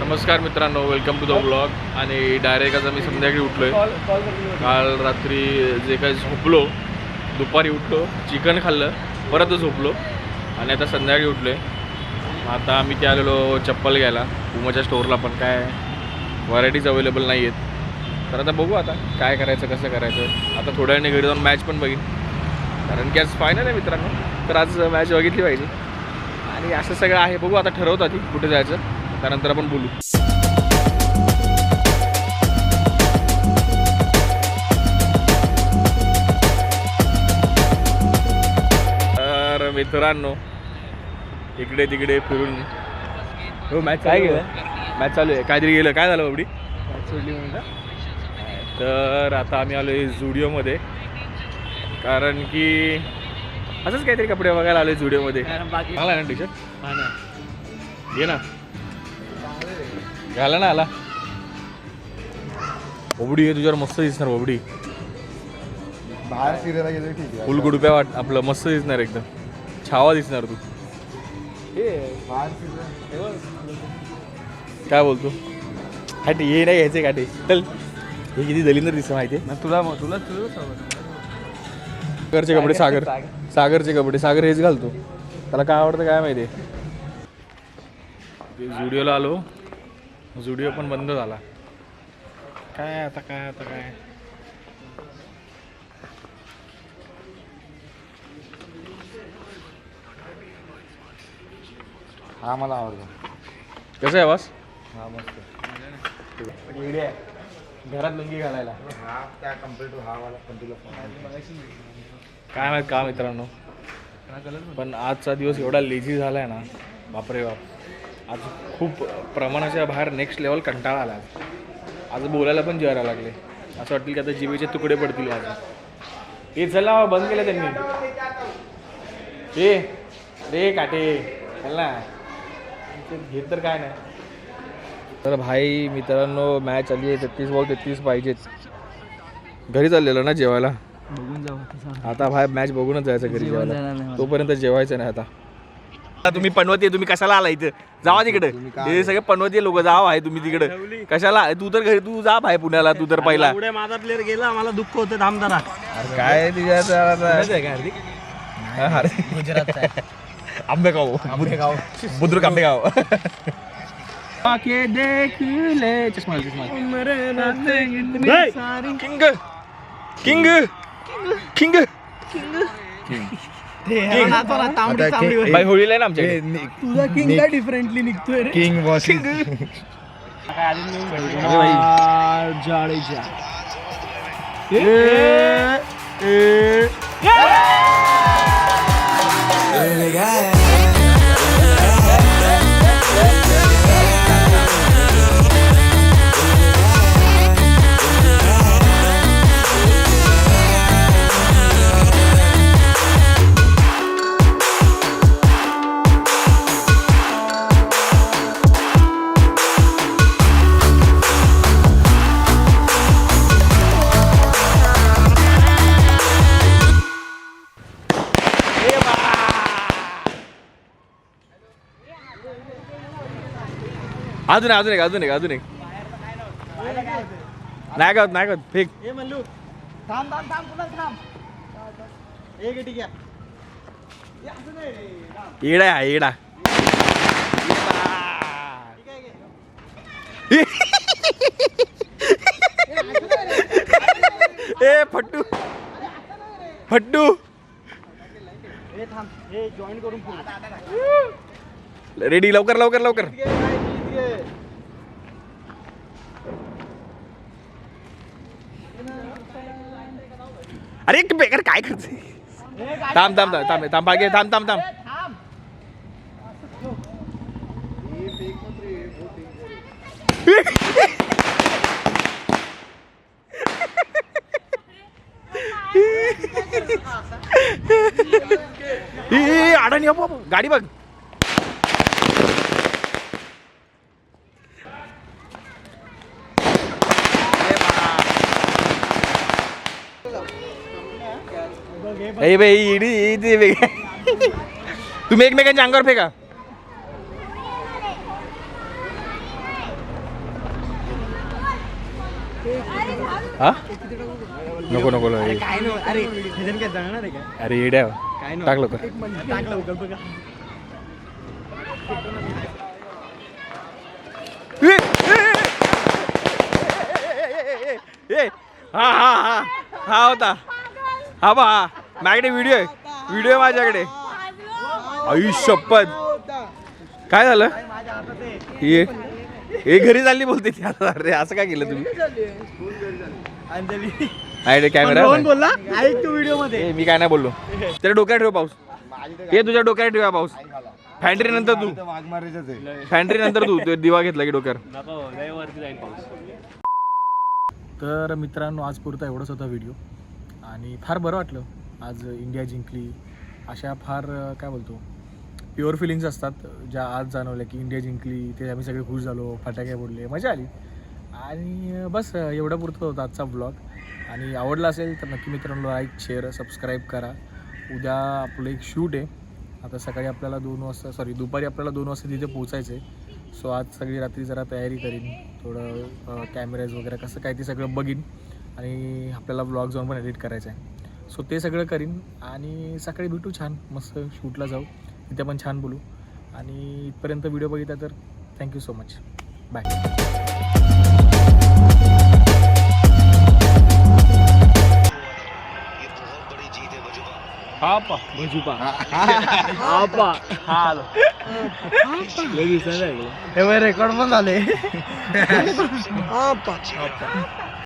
नमस्कार मित्रांनो, welcome to the blog. आणि डायरेक्ट आता मी संध्याकाळी उठलोय. काल रात्री जे काही झोपलो, दुपारी उठलो, चिकन खाल्लं, परत झोपलो आणि आता संध्याकाळी उठलोय. आता आम्ही ते आलेलो चप्पल घ्यायला पुमाच्या स्टोअरला, पण काय व्हरायटीज अवेलेबल नाही आहेत. तर आता बघू आता काय करायचं, कसं करायचं. आता थोड्या वेळाने घरी जाऊन मॅच पण बघीन, कारण की आज फायनल आहे मित्रांनो. तर आज मॅच बघितली पाहिजे आणि असं सगळं आहे. बघू आता ठरवतो आधी कुठे जायचं, त्यानंतर आपण बोलू. तर मित्रांनो, इकडे तिकडे फिरून हो मॅच काय गेलं, मॅच चालू आहे. काहीतरी गेलं, काय झालं बाबडी सोडली म्हणून. तर आता आम्ही आलो आहे झुडिओमध्ये, कारण की असंच काहीतरी कपडे बघायला आलो आहे झुडिओमध्ये. चांगला आहे ना टी शर्ट, घे ना, घाला ना. आला ओबडी आहे तुझ्यावर, मस्त दिसणार ओबडी. बाहेर फिरायला गेलो ठीक आहे, फुल गुडप्या वाट आपलं मस्त दिसणार, एकदम छावा दिसणार तू. काय बोलतो हाट, हे नाही घ्यायचे काटे, चल. हे किती दलिंदर दिसतं माहिती आहे तुला सागरचे कपडे, सागरचे कपडे. सागर हेच घालतो, त्याला काय आवडतं काय माहिती आहे. झुडिओला आलो, झुडिओ पण बंद झाला. काय आता हा मला आवडतो. कसं आहे वास? हा मस्त. घरात लुंगी घालायला हा त्या कम्पेअर टू हा वाला पण तुला काय माहित का मित्रांनो. पण आजचा दिवस एवढा लेझी झाला आहे ना, बापरे बाप. आज खूप प्रमाणाच्या बाहेर नेक्स्ट लेवल कंटाळा आला. आज बोलायला पण जिवायला लागले. असं वाटतील की आता जिभेचे तुकडे पडतील आज. हे चल ना, बंद केलं त्यांनी. हे रे काटे चल ना, घेत तर काय नाही. तर भाई मित्रांनो, मॅच आली आहे. 33 बॉल 33 पाहिजेत. घरी चाललेलं ना जेवायला, बघून जाऊ आता भाई मॅच बघूनच जायचं घरी जेवायला. तोपर्यंत जेवायचं नाही. आता तुम्ही पनवती, तुम्ही कशाला आला इथं? जावा तिकडे, हे सगळे पनवती लोक. जाव आहे तुम्ही तिकडे, कशाला? तू तर घरी, तू जा भाई पुण्याला. तू तर पहिला माझा प्लेअर गेला, मला दुःख होतं. धामदारा काय तुझ्या गुजरात आंबेगाव, बुद्रुक आंबेगाव. के देख ले चष्मा किंग किंग किंग भाई होळीला आहे ना आमच्याकडे. तुझा किंग काय डिफरंटली निघतोय रे. किंग बॉस जाडेजा अजून एक नाही का फेक. हे म्हणलू थांब पुन्हा थांब. एक ठीक आहे. येडा आहे येडा. ए फट्टू हे थांब, हे जॉईन करून रेडी, लवकर. अरे बेकार काय करते. थांब बागे, थांब. अडाणी गाडी बघ. तुम्ही एकमेकांच्या अंगावर फेका. हा नको नको नको. काय नाही अरे ह्याच्यानं काय जाणार आहे काय अरे येड्या काय नाही टाक लवकर. टाक लवकर बघा हा हा हा हा होता हा बा हा माझ्याकडे व्हिडिओ आहे माझ्याकडे. आई शपथ काय झालं ये हे घरी चालली बोलते ती आता. अरे असं काय केलं तुम्ही. अंजली आहे कॅमेरा रोहन बोलला ऐक तू व्हिडिओ मध्ये मी काय नाही बोललो. त्याच्या डोक्यात ठेव पाऊस. हे तुझ्या डोक्यात ठेवा पाऊस. फॅन्ट्री नंतर तू वाघ मारायचंच आहे. फॅन्ट्री नंतर तू तो दिवा घेतला की डोक्यावर. तर मित्रांनो आज पुरता एवढंच होता व्हिडिओ आणि फार बरं वाटलं. आज इंडिया जिंकली अशा फार काय बोलतो प्युअर फिलिंग्स असतात ज्या आज जाणवल्या की इंडिया जिंकली. ते आम्ही सगळे खुश झालो, फटाके फोडले, मजा आली. आणि बस एवढं पुरतं होतं आजचा ब्लॉग. आणि आवडला असेल तर नक्की मित्रांनो लाईक शेअर सबस्क्राईब करा. उद्या आपलं एक शूट आहे. आता सकाळी आपल्याला 2 वाजता दुपारी आपल्याला 2 वाजता तिथे पोचायचं आहे. सो आज सगळी रात्री जरा तयारी करीन. थोडं कॅमेराज वगैरे कसं काय ते सगळं बघीन. आणि आपल्याला ब्लॉग जाऊन पण एडिट करायचं आहे. सो ते सगळं करीन आणि सकाळी भेटू छान मस्त शूटला जाऊ. तिथे पण छान बोलू. आणि इथपर्यंत व्हिडिओ बघितला तर थँक्यू सो मच. बाय. आपा भजुपा आपा हाल हे रेकॉर्ड पण झाले